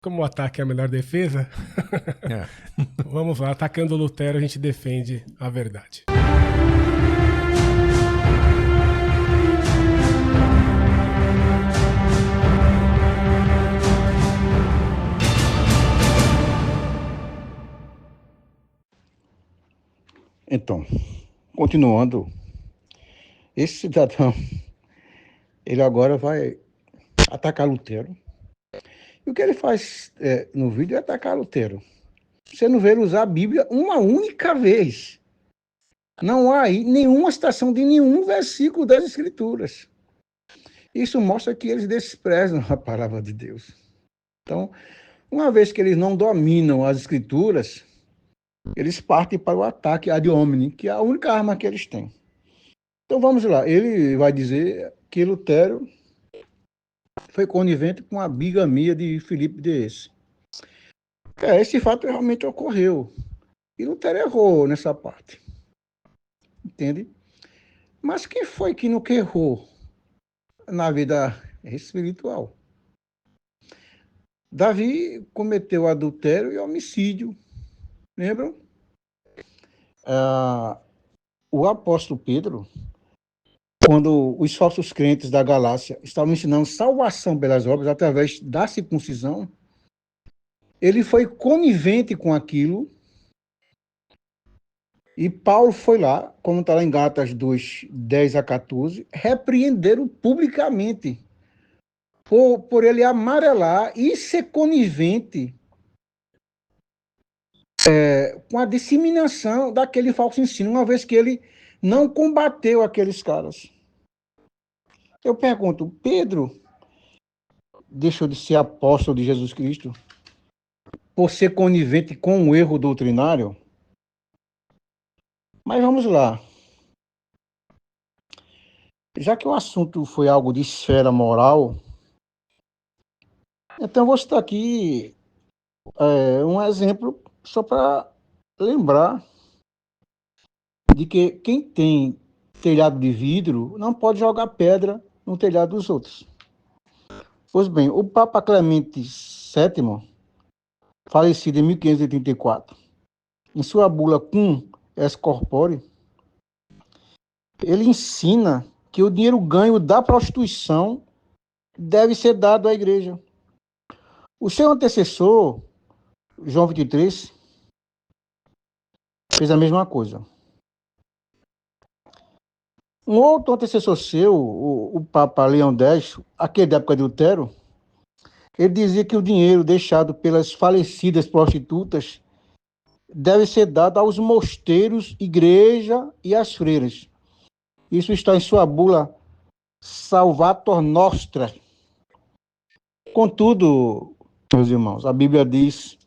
Como o ataque é a melhor defesa, É. vamos lá, atacando o Lutero, a gente defende a verdade. Então, continuando, esse cidadão, ele agora vai atacar Lutero. E o que ele faz no vídeo é atacar Lutero. Você não vê ele usar a Bíblia uma única vez. Não há aí nenhuma citação de nenhum versículo das Escrituras. Isso mostra que eles desprezam a palavra de Deus. Então, uma vez que eles não dominam as Escrituras, eles partem para o ataque ad hominem, que é a única arma que eles têm. Então vamos lá, ele vai dizer que Lutero foi conivente com a bigamia de Filipe de Esse. Esse fato realmente ocorreu. E Lutero errou nessa parte. Entende? Mas quem foi que não errou na vida espiritual? Davi cometeu adultério e homicídio. Lembram? O apóstolo Pedro, quando os falsos crentes da Galácia estavam ensinando salvação pelas obras através da circuncisão, ele foi conivente com aquilo, e Paulo foi lá, como está lá em Gálatas 2, 10 a 14, repreenderam publicamente por ele amarelar e ser conivente com a disseminação daquele falso ensino, uma vez que ele não combateu aqueles caras. Eu pergunto, Pedro deixou de ser apóstolo de Jesus Cristo por ser conivente com o erro doutrinário? Mas vamos lá. Já que o assunto foi algo de esfera moral, então eu vou citar aqui um exemplo só para lembrar de que quem tem telhado de vidro não pode jogar pedra no telhado dos outros. Pois bem, o Papa Clemente VII, falecido em 1584, em sua bula Cum est corpore, ele ensina que o dinheiro ganho da prostituição deve ser dado à igreja. O seu antecessor, João 23, fez a mesma coisa. Um outro antecessor seu, o Papa Leão X, aquele da época de Lutero, ele dizia que o dinheiro deixado pelas falecidas prostitutas deve ser dado aos mosteiros, igreja e às freiras. Isso está em sua bula Salvator Nostra. Contudo, meus irmãos, a Bíblia diz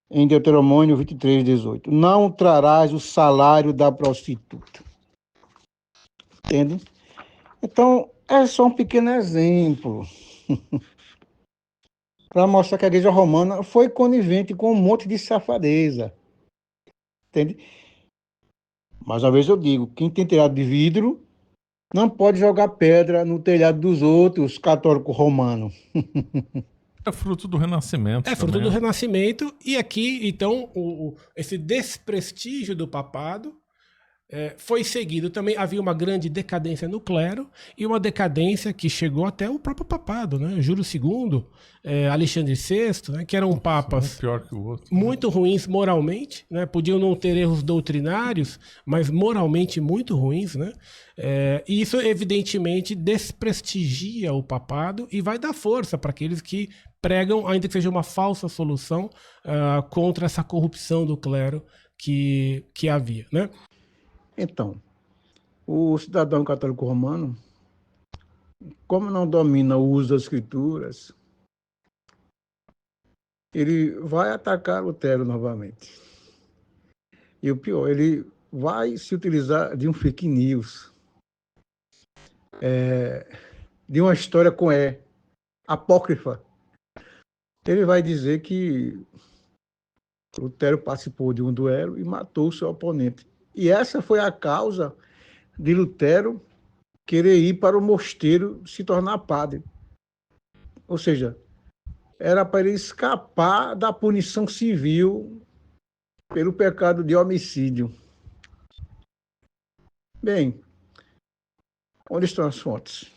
em Deuteronômio 23, 18, não trarás o salário da prostituta. Entende? Então, é só um pequeno exemplo para mostrar que a igreja romana foi conivente com um monte de safadeza. Entende? Mais uma vez eu digo, quem tem telhado de vidro não pode jogar pedra no telhado dos outros, católico romano. É fruto do Renascimento. É fruto também, do Renascimento. E aqui, então, esse desprestígio do papado foi seguido também. Havia uma grande decadência no clero e uma decadência que chegou até o próprio papado, né? Júlio II, Alexandre VI, né? Que eram papas um pior que o outro, muito ruins moralmente, né? Podiam não ter erros doutrinários, mas moralmente muito ruins, né? E isso evidentemente desprestigia o papado e vai dar força para aqueles que pregam, ainda que seja uma falsa solução, contra essa corrupção do clero que havia, né? Então, o cidadão católico romano, como não domina o uso das escrituras, ele vai atacar Lutero novamente. E o pior, ele vai se utilizar de um fake news, de uma história apócrifa. Ele vai dizer que Lutero participou de um duelo e matou o seu oponente. E essa foi a causa de Lutero querer ir para o mosteiro se tornar padre. Ou seja, era para ele escapar da punição civil pelo pecado de homicídio. Bem, onde estão as fontes?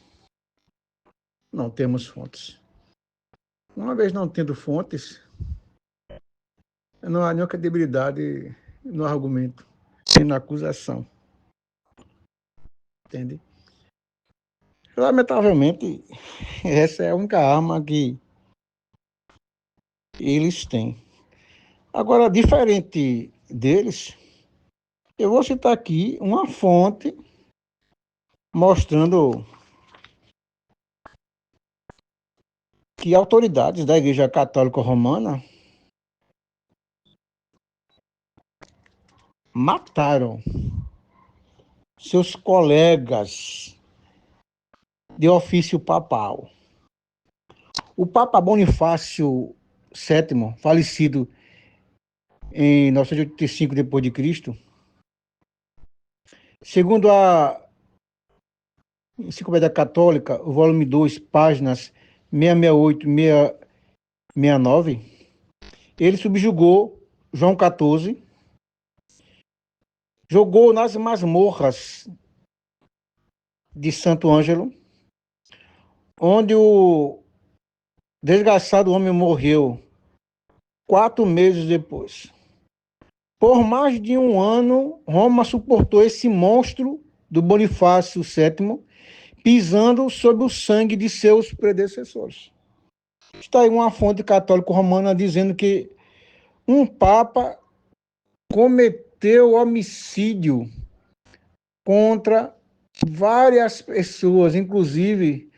Não temos fontes. Uma vez não tendo fontes, não há nenhuma credibilidade no argumento e na acusação. Entende? Lamentavelmente, essa é a única arma que eles têm. Agora, diferente deles, eu vou citar aqui uma fonte mostrando que autoridades da Igreja Católica Romana mataram seus colegas de ofício papal. O Papa Bonifácio VII, falecido em 985 depois de Cristo, segundo a Enciclopédia Católica, o volume 2, páginas 668 e 669, ele subjugou João XIV, jogou nas masmorras de Santo Ângelo, onde o desgraçado homem morreu 4 meses depois. Por mais de 1 ano, Roma suportou esse monstro do Bonifácio VII, pisando sobre o sangue de seus predecessores. Está aí uma fonte católica romana dizendo que um papa cometeu homicídio contra várias pessoas, inclusive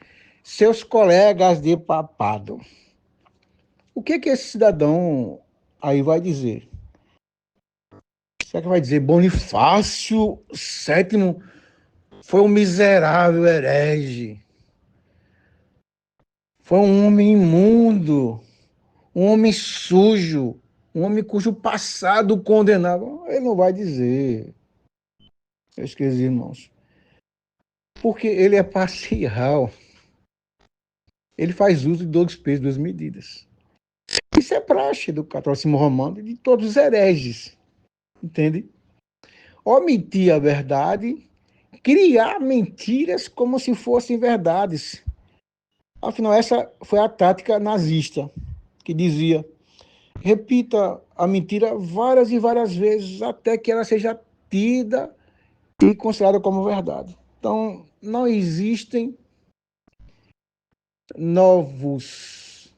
seus colegas de papado. O que esse cidadão aí vai dizer? Será que vai dizer Bonifácio VII foi um miserável herege? Foi um homem imundo, um homem sujo, um homem cujo passado condenava? Ele não vai dizer, meus queridos irmãos. Porque ele é parcial. Ele faz uso de 2 pesos, 2 medidas. Isso é praxe do catolicismo romano e de todos os hereges. Entende? Omitir a verdade, criar mentiras como se fossem verdades. Afinal, essa foi a tática nazista, que dizia: repita a mentira várias e várias vezes até que ela seja tida e considerada como verdade. Então, não existem novos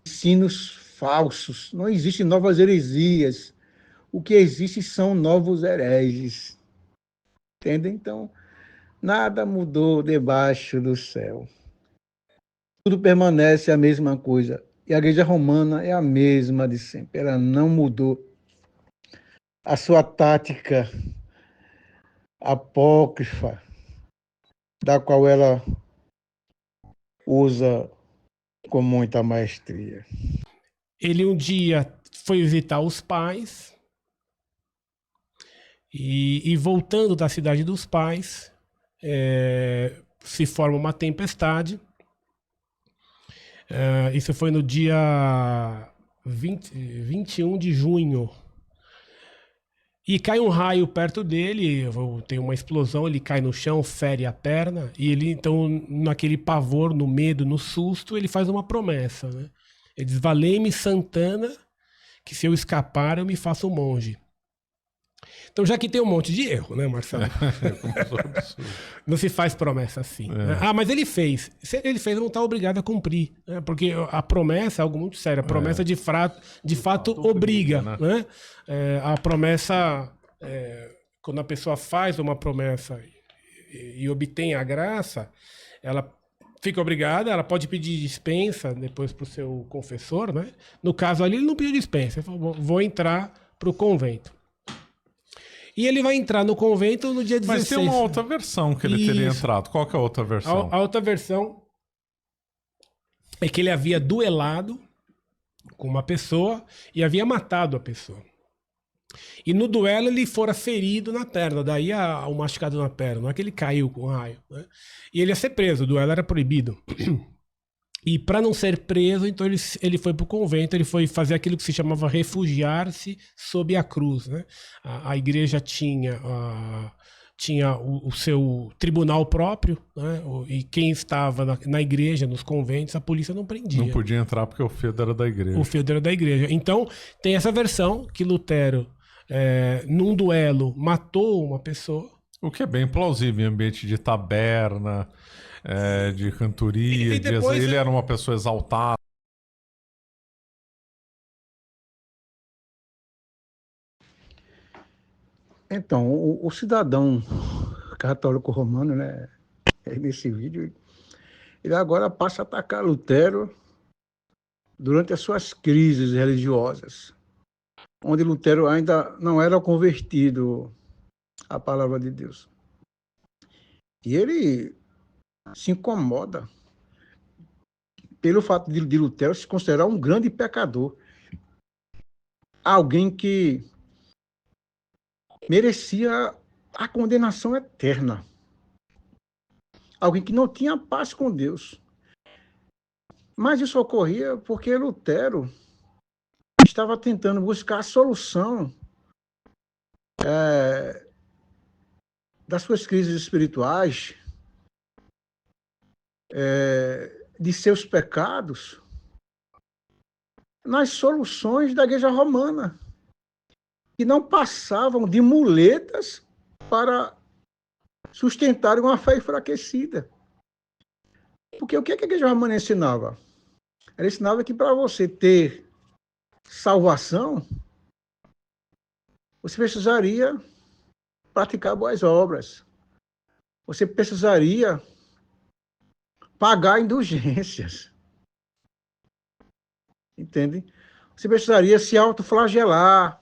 ensinos falsos, não existem novas heresias. O que existe são novos hereges. Entende? Então, nada mudou debaixo do céu. Tudo permanece a mesma coisa. E a Igreja Romana é a mesma de sempre. Ela não mudou a sua tática apócrifa, da qual ela usa com muita maestria. Ele um dia foi visitar os pais e voltando da cidade dos pais, se forma uma tempestade. Isso foi no dia 21 de junho. E cai um raio perto dele, tem uma explosão, ele cai no chão, fere a perna, e ele, então, naquele pavor, no medo, no susto, ele faz uma promessa, né? Ele diz: valei-me Santana, que se eu escapar, eu me faço monge. Então, já que tem um monte de erro, né, Marcelo? Não se faz promessa assim. Né? Ah, mas ele fez. Se ele fez, não está obrigado a cumprir. Né? Porque a promessa é algo muito sério. A promessa, de fato, obriga. Né? A promessa, quando a pessoa faz uma promessa e obtém a graça, ela fica obrigada, ela pode pedir dispensa depois para o seu confessor. Né? No caso ali, ele não pediu dispensa. Ele falou: vou entrar para o convento. E ele vai entrar no convento no dia 16. Mas tem uma outra versão que ele teria entrado. Qual que é a outra versão? A outra versão é que ele havia duelado com uma pessoa e havia matado a pessoa. E no duelo ele fora ferido na perna, daí o machucado na perna, não é que ele caiu com o raio, né? E ele ia ser preso, o duelo era proibido. E para não ser preso, então ele foi para o convento, ele foi fazer aquilo que se chamava refugiar-se sob a cruz, né? A igreja tinha o seu tribunal próprio, né? E quem estava na igreja, nos conventos, a polícia não prendia. Não podia entrar porque o feudo era da igreja. O feudo era da igreja. Então tem essa versão que Lutero, num duelo, matou uma pessoa. O que é bem plausível em ambiente de taberna, de cantoria. Depois, ele era uma pessoa exaltada. Então, o cidadão católico romano, né, nesse vídeo, ele agora passa a atacar Lutero durante as suas crises religiosas, onde Lutero ainda não era convertido à palavra de Deus. E ele se incomoda pelo fato de Lutero se considerar um grande pecador, alguém que merecia a condenação eterna, alguém que não tinha paz com Deus. Mas isso ocorria porque Lutero estava tentando buscar a solução das suas crises espirituais, de seus pecados, nas soluções da Igreja Romana, que não passavam de muletas para sustentar uma fé enfraquecida. Porque o que a Igreja Romana ensinava? Ela ensinava que para você ter salvação, você precisaria praticar boas obras. Você precisaria pagar indulgências. Entende? Você precisaria se autoflagelar,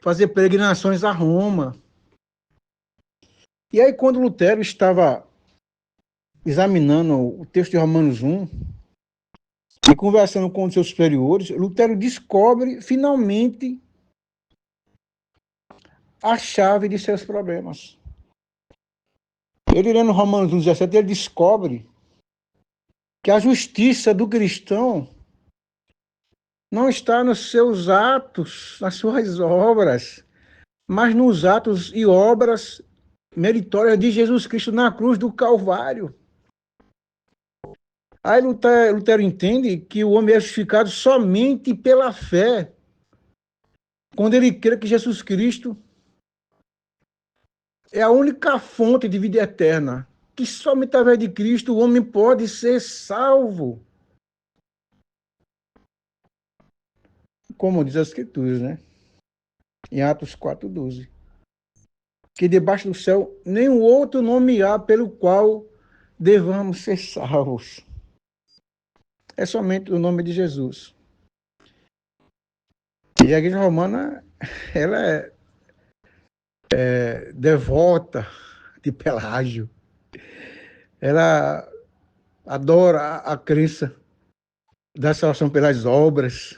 fazer peregrinações a Roma. E aí, quando Lutero estava examinando o texto de Romanos 1 e conversando com os seus superiores, Lutero descobre, finalmente, a chave de seus problemas. Ele, lendo Romanos 1,17, ele descobre que a justiça do cristão não está nos seus atos, nas suas obras, mas nos atos e obras meritórias de Jesus Cristo na cruz do Calvário. Aí Lutero entende que o homem é justificado somente pela fé, quando ele crê que Jesus Cristo é a única fonte de vida eterna, que somente através de Cristo o homem pode ser salvo. Como diz as Escrituras, né? Em Atos 4,12. Que debaixo do céu nenhum outro nome há pelo qual devamos ser salvos. É somente o nome de Jesus. E a Igreja Romana, ela é devota de Pelágio. Ela adora a crença da salvação pelas obras.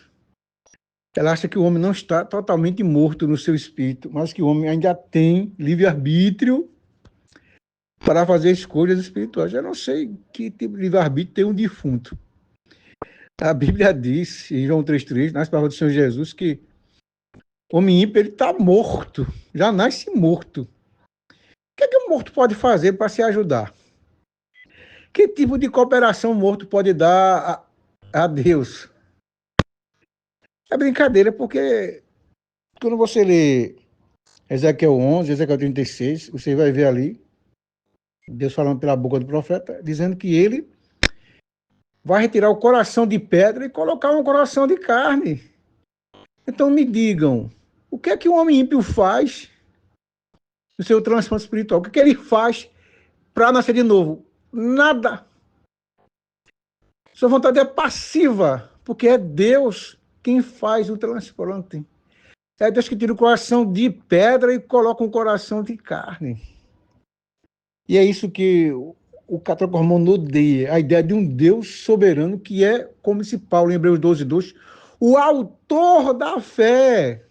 Ela acha que o homem não está totalmente morto no seu espírito, mas que o homem ainda tem livre-arbítrio para fazer escolhas espirituais. Eu não sei que tipo de livre-arbítrio tem um defunto. A Bíblia diz, em João 3,3, nas palavras do Senhor Jesus, que o homem ímpio está morto, já nasce morto. O que é que o morto pode fazer para se ajudar? Que tipo de cooperação o morto pode dar a Deus? É brincadeira, porque quando você lê Ezequiel 11, Ezequiel 36, você vai ver ali Deus falando pela boca do profeta, dizendo que ele vai retirar o coração de pedra e colocar um coração de carne. Então me digam, o que é que um homem ímpio faz no seu transplante espiritual? O que é que ele faz para nascer de novo? Nada. Sua vontade é passiva, porque é Deus quem faz o transplante. É Deus que tira o coração de pedra e coloca um coração de carne. E é isso que o católico romano odeia, a ideia de um Deus soberano que é, como disse Paulo em Hebreus 12:2, o autor da fé,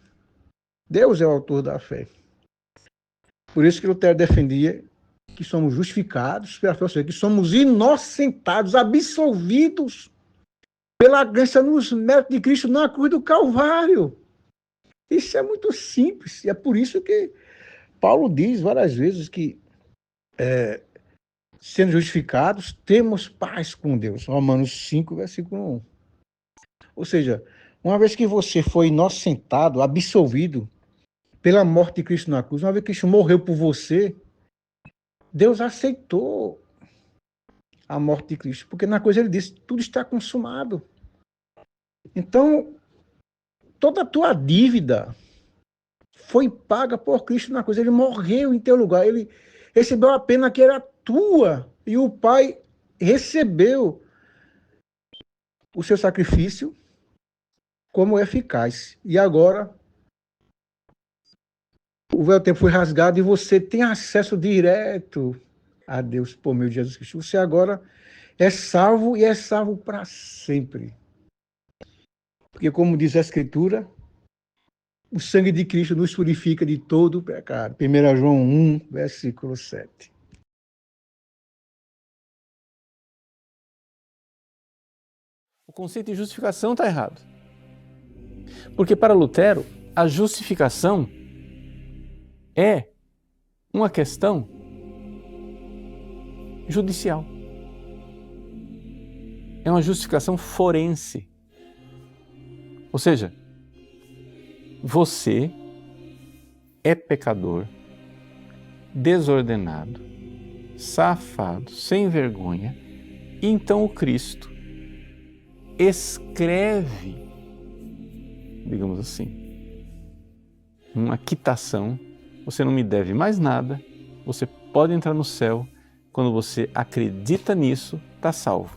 Deus é o autor da fé. Por isso que Lutero defendia que somos justificados pela fé, ou seja, que somos inocentados, absolvidos pela graça nos méritos de Cristo na cruz do Calvário. Isso é muito simples. E é por isso que Paulo diz várias vezes que, sendo justificados, temos paz com Deus. Romanos 5, versículo 1. Ou seja, uma vez que você foi inocentado, absolvido pela morte de Cristo na cruz, uma vez que Cristo morreu por você, Deus aceitou a morte de Cristo. Porque na cruz ele disse, tudo está consumado. Então, toda a tua dívida foi paga por Cristo na cruz. Ele morreu em teu lugar. Ele recebeu a pena que era tua. E o Pai recebeu o seu sacrifício como eficaz. E agora, o véu do tempo foi rasgado e você tem acesso direto a Deus por meio de Jesus Cristo. Você agora é salvo e é salvo para sempre. Porque, como diz a Escritura, o sangue de Cristo nos purifica de todo o pecado. 1 João 1, versículo 7. O conceito de justificação está errado. Porque para Lutero, a justificação é uma questão judicial. É uma justificação forense. Ou seja, você é pecador, desordenado, safado, sem vergonha, e então o Cristo escreve, digamos assim, uma quitação. Você não me deve mais nada, você pode entrar no céu, quando você acredita nisso, está salvo.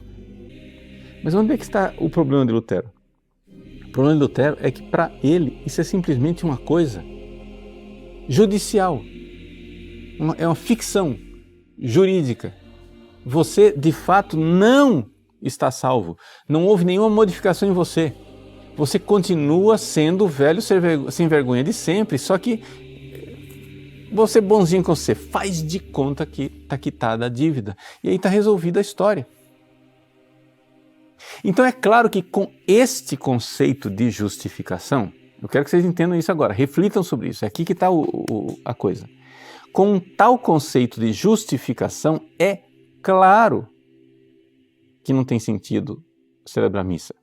Mas onde é que está o problema de Lutero? O problema de Lutero é que para ele isso é simplesmente uma coisa judicial, é uma ficção jurídica. Você de fato não está salvo, não houve nenhuma modificação em você. Você continua sendo o velho sem vergonha de sempre, só que você bonzinho com você, faz de conta que está quitada a dívida. E aí está resolvida a história. Então é claro que com este conceito de justificação, eu quero que vocês entendam isso agora, reflitam sobre isso, é aqui que está a coisa. Com tal conceito de justificação, é claro que não tem sentido celebrar missa.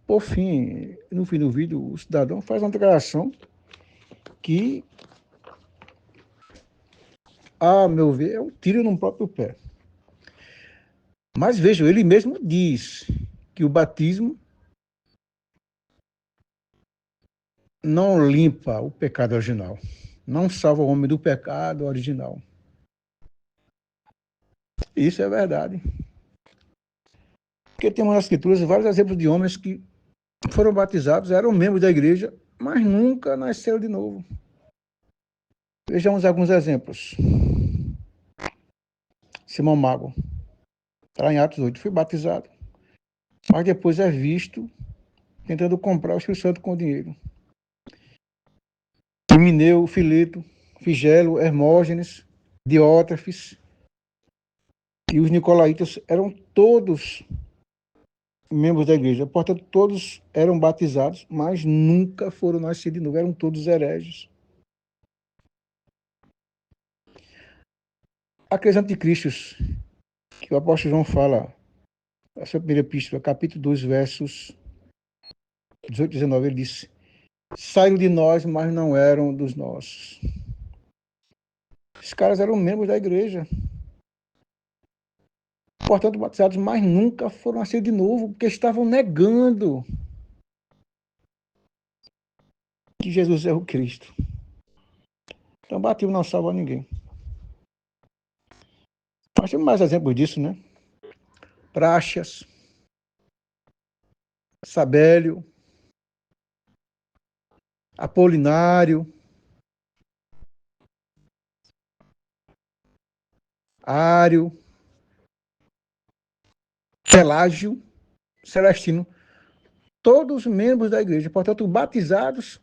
Por fim, no fim do vídeo, o cidadão faz uma declaração que, a meu ver, é um tiro no próprio pé. Mas vejam, ele mesmo diz que o batismo não limpa o pecado original, não salva o homem do pecado original. Isso é verdade. Porque temos nas Escrituras vários exemplos de homens que foram batizados, eram membros da igreja, mas nunca nasceram de novo. Vejamos alguns exemplos. Simão Mago, está em Atos 8, foi batizado, mas depois é visto tentando comprar o Espírito Santo com dinheiro. Mineu, Fileto, Figelo, Hermógenes, Diótrefes e os nicolaítas eram todos membros da igreja, portanto todos eram batizados, mas nunca foram nascidos de novo, eram todos hereges. Aqueles anticristos que o apóstolo João fala, na sua primeira epístola, capítulo 2, versos 18 e 19, ele disse: saíram de nós, mas não eram dos nossos. Esses caras eram membros da igreja, portanto batizados, mas nunca foram nascidos de novo, porque estavam negando que Jesus é o Cristo. Então batismo não salva ninguém. Nós temos mais exemplos disso, né? Praxeas, Sabélio, Apolinário, Ário, Pelágio, Celestino, todos membros da igreja, portanto batizados,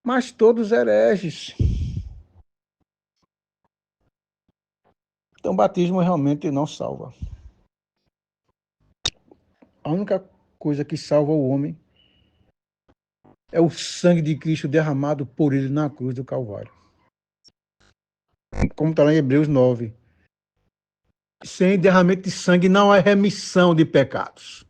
mas todos hereges. Então, o batismo realmente não salva. A única coisa que salva o homem é o sangue de Cristo derramado por ele na cruz do Calvário. Como está lá em Hebreus 9. Sem derramamento de sangue não há remissão de pecados.